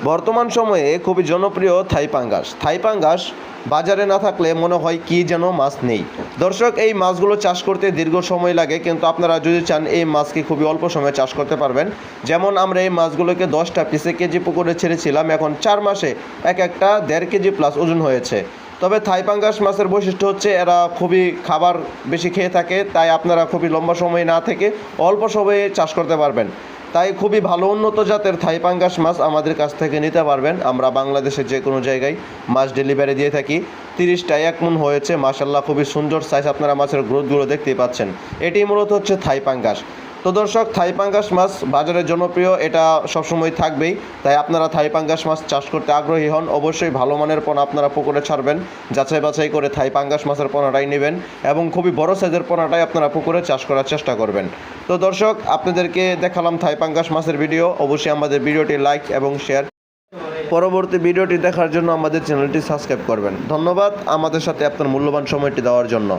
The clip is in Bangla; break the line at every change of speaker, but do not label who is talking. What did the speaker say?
বর্তমান সময়ে খুবই জনপ্রিয় থাই পাঙ্গাস বাজারে না থাকলে মনে হয় কি যেন মাছ নেই। দর্শক, এই মাছগুলো চাষ করতে দীর্ঘ সময় লাগে, কিন্তু আপনারা যদি চান এই মাছকে খুবই অল্প সময়ে চাষ করতে পারবেন। যেমন আমরা এই মাছগুলোকে 10টা পিসে কেজি পুকুরে ছেড়েছিলাম, এখন 4 মাসে এক একটা 1.5 কেজি প্লাস ওজন হয়েছে। তবে থাই পাঙ্গাস মাছের বৈশিষ্ট্য হচ্ছে এরা খুবই খাবার বেশি খেয়ে থাকে, তাই আপনারা খুবই লম্বা সময় না থেকে অল্প সময়ে চাষ করতে পারবেন। তাই খুবই ভালো উন্নত জাতের থাই পাঙ্গাস মাছ আমাদের কাছ থেকে নিতে পারবেন। আমরা বাংলাদেশের যে কোনো জায়গায় মাছ ডেলিভারি দিয়ে থাকি। 30টায় 1 মণ হয়েছে, মাশাল্লাহ খুবই সুন্দর সাইজ, আপনারা মাছের গ্রোথগুলো দেখতেই পাচ্ছেন। এটি মূলত হচ্ছে থাই পাঙ্গাস। তো দর্শক, থাই পাঙ্গাস মাছ বাজারে জনপ্রিয়, এটা সবসময় থাকবেই। তাই আপনারা থাই পাঙ্গাস মাছ চাষ করতে আগ্রহী হন, অবশ্যই ভালো মানের পোনা আপনারা পুকুরে ছাড়বেন। যাচাই বাছাই করে থাই পাঙ্গাস মাছের পোনাটাই নেবেন এবং খুবই বড় সাইজের পোনাটাই আপনারা পুকুরে চাষ করার চেষ্টা করবেন। তো দর্শক, আপনাদেরকে দেখালাম থাই পাঙ্গাস মাছের ভিডিও। অবশ্যই আমাদের ভিডিওটি লাইক এবং শেয়ার, পরবর্তী ভিডিওটি দেখার জন্য আমাদের চ্যানেলটি সাবস্ক্রাইব করবেন। ধন্যবাদ আমাদের সাথে আপনার মূল্যবান সময়টি দেওয়ার জন্য।